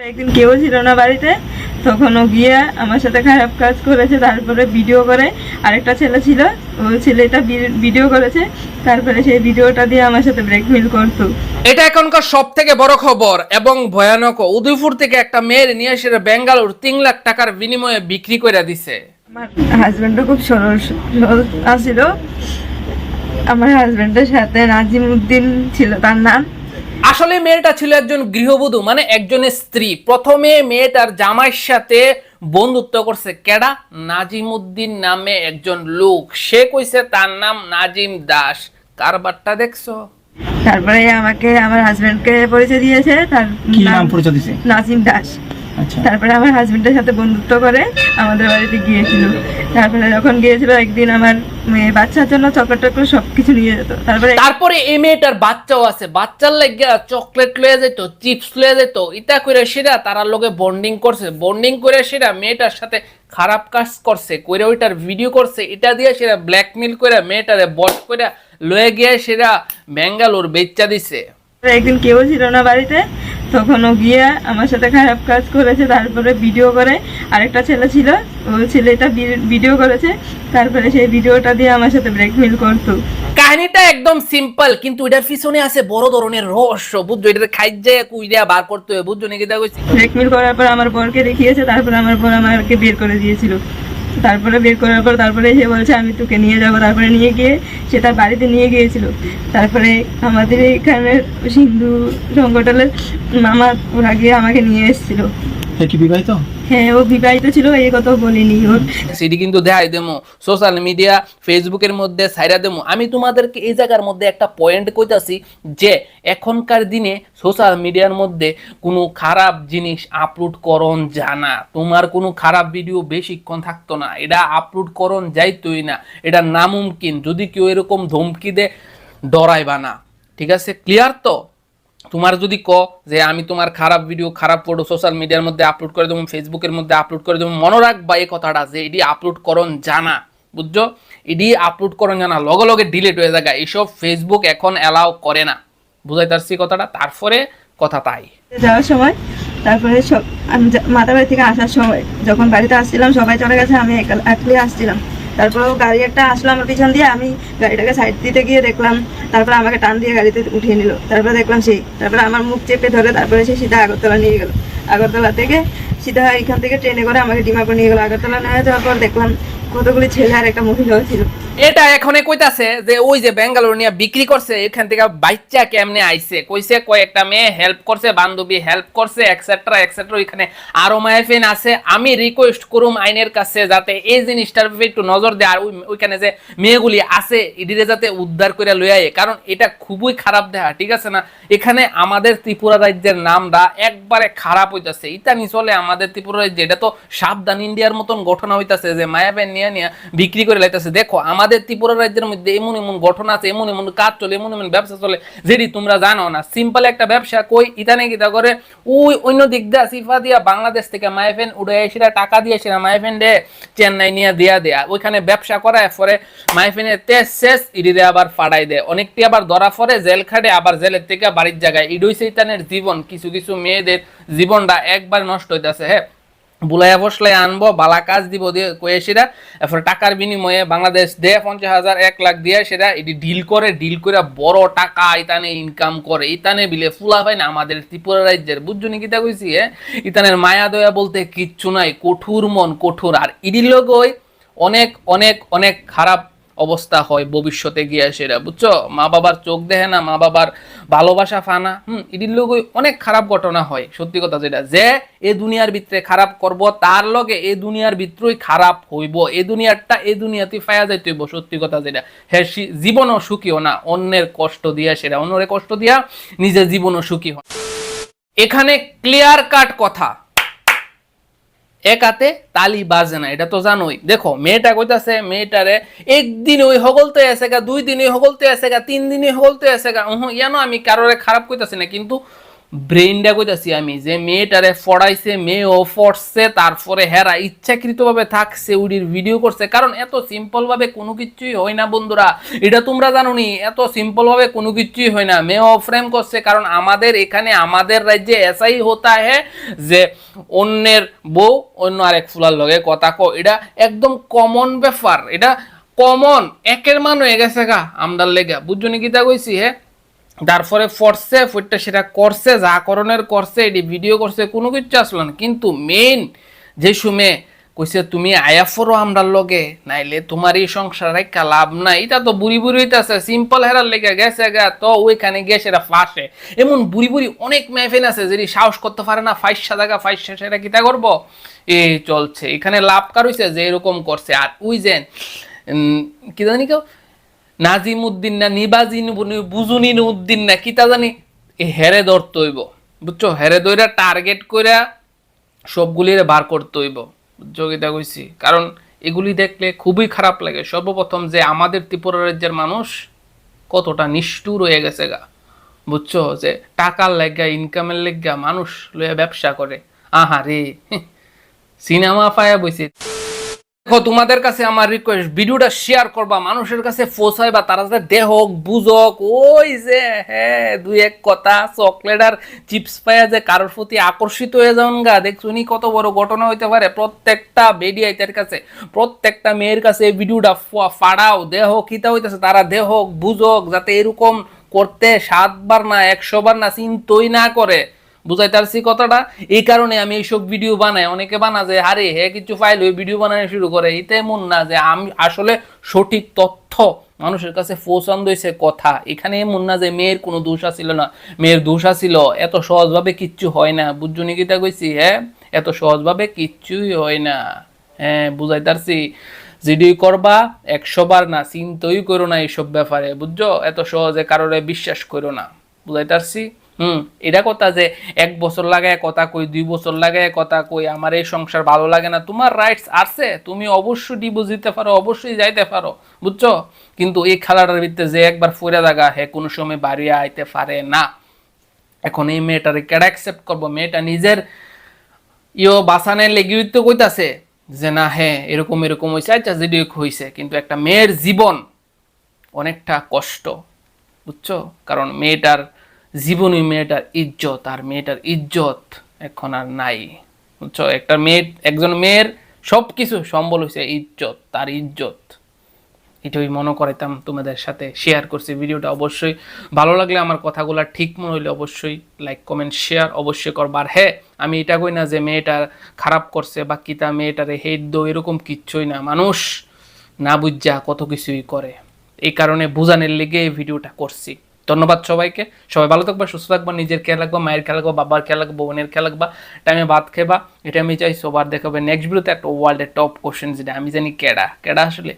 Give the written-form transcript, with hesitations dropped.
একদিন কেউ ছিল না বাড়িতে, তখন ও গিয়ে আমার সাথে খারাপ কাজ করেছে। তারপরে ভিডিও করে, আরেকটা ছেলে ছিল, ও ছেলেটা ভিডিও করেছে, তারপরে সেই ভিডিওটা দিয়ে আমার সাথে ব্ল্যাকমেইল করতো। এটা এখনকার সব থেকে বড় খবর এবং ভয়ানক। উদয়পুর থেকে একটা মেয়ের নিয়ে এসে বেঙ্গালুর 3 লাখ টাকার বিনিময়ে বিক্রি করে দিছে। আমার হাজবেন্ডও খুব সরল আছিল। আমার হাজবেন্ডের সাথে নাজিম উদ্দিন ছিল তার নাম। আসলে মেয়েটা ছিল একজন গৃহবধূ, মানে একজনের স্ত্রী। প্রথমে মেয়েটার জামাইয়ের সাথে বন্ধুত্ব করছে কেডা, নাজিম উদ্দিন নামে একজন লোক। সে কইছে তার নাম নাজিম দাস। কারবারটা দেখছো? তারপরে আমাকে আমার হাজবেন্ডকে পরিচয় দিয়েছে, তার কি নাম পরিচয় দিয়েছে? নাজিম দাস। আচ্ছা, তারপরে আমার হাজবেন্ডের সাথে বন্ধুত্ব করে আমাদের বাড়িতে গিয়েছিল। তারপরে যখন গিয়েছিল একদিন আমার মেয়ে বাচ্চার জন্য চকলেট টকলেট সবকিছু নিয়ে যেত। তারপরে এই মেয়েটার বাচ্চাও আছে, বাচ্চার লাগিয়া চকলেট লয়ে যেত, চিপস লয়ে যেত। ইটা করে সেটা তারা লোকে বন্ডিং করছে, বন্ডিং করে সেটা মেয়েটার সাথে খারাপ কাজ করছে, করে ওইটার ভিডিও করছে। এটা দিয়ে সেটা ব্ল্যাকমেল করে মেয়েটারে বস করে লয়ে গিয়ে সেটা বেঙ্গালুর বেচা দিছে। একদিন কেউ ছিল না বাড়িতে, তখন ও গিয়ে আমার সাথে খারাপ কাজ করেছে। তারপরে ভিডিও করে, আরেকটা ছেলে ছিল, ও ছেলেটা ভিডিও করেছে, তারপরে সেই ভিডিওটা দিয়ে আমার সাথে ব্ল্যাকমেইল করতো। কাহিনীটা একদম সিম্পল, কিন্তু এটার পিছনে আছে বড় ধরনের রহস্য। বুঝছো? এটা খাইজে কুইরা বার করতে হবে। বুঝছো নাকি? ব্ল্যাকমেইল করার পর আমার বরকে দেখিয়েছে, তারপরে আমার বর আমাকে বের করে দিয়েছিল। তারপরে বের করার পর তারপরে সে বলছে আমি তোকে নিয়ে যাবো। তারপরে নিয়ে গিয়ে সে তার বাড়িতে নিয়ে গিয়েছিল। তারপরে আমাদের এখানে সিন্ধু সংগঠনের মামা ওরা গিয়ে আমাকে নিয়ে এসেছিল। কি বিবাহিত? হ্যাঁ, ও বিবাহিত ছিল, এই কথা বলিনি ওর। সেটি কিন্তু দেখাই দেবো সোশ্যাল মিডিয়া ফেসবুকের মধ্যে সাইরা দেবো। আমি তোমাদেরকে এই জায়গার মধ্যে একটা পয়েন্ট কইতাছি যে এখনকার দিনে সোশ্যাল মিডিয়ার মধ্যে কোনো খারাপ জিনিস আপলোড করন জানা, তোমার কোনো খারাপ ভিডিও বেশিক্ষণ থাকতো না, এটা আপলোড করন যাইতোই না, এটা নামুমকিন। যদি কেউ এরকম ধমকি দে ডরাইবা না, ঠিক আছে? ক্লিয়ার তো? তোমার যদি যে আমি তোমার খারাপ ভিডিও খারাপ ফটো সোশ্যাল মিডিয়ার মধ্যে আপলোড করে দেবো, ফেসবুকের মধ্যে আপলোড করে দেবো, মনে রাখবা এই কথাটা যে এটি আপলোড করন জানা। বুঝছো? এটি আপলোড করন জানা, লগে লগে ডিলিট হয়ে যায়। এইসব ফেসবুক এখন অ্যালাউ করে না। বুঝাই পারছি কথাটা? তারপরে কথা তাই যাওয়ার সময়, তারপরে সব আমি মাতাবাড়ি থেকে আসার সময় যখন বাড়িতে আসছিলাম সবাই চলে গেছে, আমি একলাই আসছিলাম। তারপরে গাড়ি একটা আসলো আমার পিছন দিয়ে, আমি গাড়িটাকে সাইড দিতে গিয়ে দেখলাম, তারপরে আমাকে টান দিয়ে গাড়িতে উঠিয়ে নিল। তারপরে দেখলাম তারপরে আমার মুখ চেপে ধরে তারপরে সে সিধা আগরতলা নিয়ে গেল। আগরতলা থেকে সিধা এখান থেকে ট্রেনে করে আমাকে ডিমাপুর নিয়ে গেল। আগরতলা নিয়ে যাওয়ার পর দেখলাম কতগুলি ছেলে আর একটা মহিলাও ছিল। এটা এখন কইতাছে যে ওই যে বেঙ্গালুরু নিয়ে বিক্রি করছে, এখান থেকে বাচ্চা কেমনে আইছে, কইছে কয়েকটা মেয়ে হেল্প করছে, বান্ধবী হেল্প করছে, এক্সেট্রা এক্সেট্রা। ওইখানে আরো মায়াফিন আছে। আমি রিকোয়েস্ট করুম আইনের কাছে যাতে এই জিনিসটার উপরে একটু নজর দেয়, আর ওইখানে যে মেয়েগুলি আছে এদিকে যাতে উদ্ধার করে লই আয়, কারণ এটা খুবই খারাপ দেখা, ঠিক আছে না? এখানে আমাদের ত্রিপুরা রাজ্যের নামটা একবারে খারাপ হইতাছে। এটা নি চলে আমাদের ত্রিপুরা রাজ্যে, এটা তো সাবধান ইন্ডিয়ার মতন ঘটনা হইতাছে যে মায়াফিন নিয়ে নিয়ে বিক্রি করে লাইতাছে। দেখো আমাদের ত্রিপুরা রাজ্যের মধ্যে এমন এমন ঘটনা আছে, এমন এমন কাজ চলে, এমন এমন ব্যবসা চলে যেটি তোমরা জানো না। সিম্পল একটা ব্যবসা কই ইতানে গিতা করে ওই অন্য দিক দিয়া সিফা দিয়া বাংলাদেশ থেকে মায়াফেন উড়ে এসে টাকা দিয়ে সেটা মায়াফেন ডে চেন্নাই নিয়ে দেয়া ওইখানে ব্যবসা করায় পরে মায়াফেনের তেজ শেষ ইডিরে আবার ফাড়াই দেয়। অনেকটি আবার ধরা পড়ে, জেল খাটে, আবার জেলের থেকে বাড়ির জায়গায়। ইডই শৈতানের জীবন, কিছু কিছু মেয়েদের জীবনটা একবার নষ্ট হইতাছে। হ্যাঁ, বুলাইয়া বসলাই আনবো, বালা কাজ দিব দিয়ে কয়ে সেটা এরপর টাকার বিনিময়ে বাংলাদেশ দে 50,000 1 লাখ দিয়ে সেটা এটি ডিল করে বড় টাকা ইতানে ইনকাম করে। ইতানে বিলে ফুলা পায় না আমাদের ত্রিপুরা রাজ্যের। বুঝছো নি কিতা কইছি? ইতানের মায়া দয়া বলতে কিচ্ছু নাই, কঠোর মন কঠোর। আর ইডির লগই অনেক অনেক অনেক খারাপ অবস্থা হয় ভবিষ্যতে গিয়ে সেটা। বুঝছো? মা বাবার চোখ দেখে না, মা বাবার ভালোবাসা ফানা। এটির লগে অনেক খারাপ ঘটনা হয়। সত্যি কথা যেটা, যে এ দুনিয়ার ভিতরে খারাপ করব তার লগে এ দুনিয়ার ভিতরেই খারাপ হইব। এ দুনিয়ারটা এ দুনিয়াতে পায়া যাইতে হইব। সত্যি কথা যেটা, হ্যাঁ, জীবনও সুখীও না, অন্যের কষ্ট দিয়া সেটা, অন্যের কষ্ট দিয়া নিজের জীবনও সুখী হয়। এখানে ক্লিয়ার কাট কথা, এক হাতে তালি বাজে না, এটা তো জানোই। দেখো মেয়েটা কইতাছে মেয়েটারে একদিন ওই হগলতে আছে গা, 2 দিন ওই হগলতে আছে গা, 3 দিন ওই হগলতে আছে গা। ইয়ানো আমি কারোরে খারাপ কইতাছি না, কিন্তু ব্রেইনটা কইতাছি আমি যে মেয়েটারে ফড়াইছে, মেয়েও ফড়ছে, তারপরে হেরা ইচ্ছাকৃতভাবে থাকছে উডির ভিডিও করছে। কারণ এত সিম্পল ভাবে কোনো কিছুই হয় না বন্ধুরা, এটা তোমরা জানো নি, এত সিম্পল ভাবে কোনো কিছুই হয় না। মেয়েও ফ্রেম করছে, কারণ আমাদের এখানে আমাদের রাজ্যে এসাই হতা হে যে অন্যের বউ অন্য আরেক ফুলার লগে কথা কো, এটা একদম কমন ব্যাপার, এটা কমন একের মান হয়ে গেছে গা আমদার লেগা। বুঝছো নি কিতা কইছি? হ্যাঁ, তারপরে ফরছে ফুটটা সেটা করছে, যা করণের করছে, এটি ভিডিও করছে, কোনো কিছু আসলো না। কিন্তু মেইন যে সুমে কইছে তুমি আয়াফরও আমরার লগে, নাইলে তোমার এই সংসার একটা লাভ নাই, এটা তো বুড়ি বুড়ি হইতাছে সিম্পল হেরার লেগে গেছে গা, তো ওইখানে গিয়ে সেটা ফাঁসে। এমন বুড়ি বুড়ি অনেক মেহফিল আছে যেটি সাহস করতে পারে না, ফাইসা জায়গা ফাইসা সেটা কিতা করবো, এই চলছে এখানে লাভ কার হইছে যে এরকম করছে। আর ওই যে কি জানি কেউ নাজিম উদ্দিন না নিবাজিন বুজুনিন উদ্দিন না কিতা জানি, এই হেরে ধরতে হইব, বুঝছো? হেরে ধইরা টার্গেট কইরা সবগুলিরে বার করতে হইব, বুঝছো কিতা কইছি? কারণ এগুলি দেখলে খুবই খারাপ লাগে। সর্বপ্রথম যে আমাদের ত্রিপুরা রাজ্যের মানুষ কতটা নিষ্ঠুর হয়ে গেছে গা, বুঝছো? যে টাকার লেগা ইনকামের লেগা মানুষ লইয়া ব্যবসা করে। আহারে সিনেমা পায়া বইছে। দেখো, তোমাদের কাছে আমার রিকোয়েস্ট, ভিডিওটা শেয়ার করবা, মানুষের কাছে পৌঁছাইবা, তারা যাতে দেহক বুঝক। ওই যে হ্যাঁ দুই এক কথা চকলেট আর চিপস পায়া যে কারোর প্রতি আকর্ষিত হয়ে যান গা, দেখছুনি কত বড় ঘটনা হইতে পারে। প্রত্যেকটা বেডিয়াইতের কাছে, প্রত্যেকটা মেয়ের কাছে এই ভিডিওটা ফাড়াও, দেহ কিতা হইতেছে, তারা দেহক বুঝক, যাতে এরকম করতে 7 বার না 100 বার না চিন্তই না করে। বুঝাইতে পারছি কথাটা? এই কারণে আমি এইসব ভিডিও বানাই। অনেকে বানা যে আরে হে কিছু ফাইল ওই ভিডিও বানানো শুরু করে, এটা এমন না যে আমি আসলে সঠিক তথ্য মানুষের কাছে পৌঁছান দিয়েছে কথা। এখানে এমন না যে মেয়ের কোনো দোষ ছিল না, মেয়ের দোষ ছিল। এত সহজভাবে কিচ্ছু হয় না, বুঝছো নি কিতা কইছি? হ্যাঁ, এত সহজভাবে কিচ্ছুই হয় না। হ্যাঁ, বুঝাইতে পারছি? জিডি করবা 100 বার না চিন্তই করো না এইসব ব্যাপারে, বুঝছো? এত সহজে কারোরে বিশ্বাস করো না, বুঝাইতে পারছি? এটা কথা যে 1 বছর লাগায় কথা কই, 2 বছর লাগায় কথা কই, আমার এই সংসার ভালো লাগে না, তোমার রাইটস আছে, তুমি অবশ্যই ডিভোর্স দিতে পারো, অবশ্যই যাইতে পারো, বুঝছো? কিন্তু এই খেলাটার ভিতরে যে একবার ফইরা জায়গা হে কোনো সময় বাড়িয়ে আইতে পারে না। এখন এই মেয়েটারে কেডা অ্যাকসেপ্ট করবো? মেয়েটা নিজের বাসানের লেগে তো কইতাছে যে না হ্যাঁ এরকম এরকম হয়েছে, আচ্ছা যেটি হয়েছে, কিন্তু একটা মেয়ের জীবন অনেকটা কষ্ট, বুঝছো? কারণ মেয়েটার জীবনই মেয়েটার ইজ্জত, আর মেয়েটার ইজ্জত এখন আর নাই, বুঝছো? একটা মেয়ে, একজন মেয়ের সবকিছু সম্বল হয়েছে ইজ্জত, তার ইজ্জত। এটাই মনে করাইতাম তোমাদের সাথে, শেয়ার করছি ভিডিওটা। অবশ্যই ভালো লাগলে, আমার কথাগুলো ঠিক মনে হইলে অবশ্যই লাইক কমেন্ট শেয়ার অবশ্যই করবা। আর হ্যাঁ, আমি এটা কই না যে মেয়েটা খারাপ করছে বা কিতা মেয়েটারে হেট দো, এরকম কিচ্ছুই না। মানুষ না বুঝা কত কিছুই করে, এই কারণে বুঝানোর লেগে এই ভিডিওটা করছি। ধন্যবাদ সবাইকে, সবাই ভালো থাকবা, সুস্থ থাকবা, নিজের খেয়াল রাখবা, মায়ের খেয়াল রাখবা, বাবার খেয়াল রাখবা, বোনের খেয়াল রাখবা, টাইমে ভাত খেবা, এটা আমি চাই। সবার দেখাবে নেক্সট ভিডিওতে একটা ওয়ার্ল্ডের টপ কোশ্চেন, যেটা আমি জানি কেডা আসলে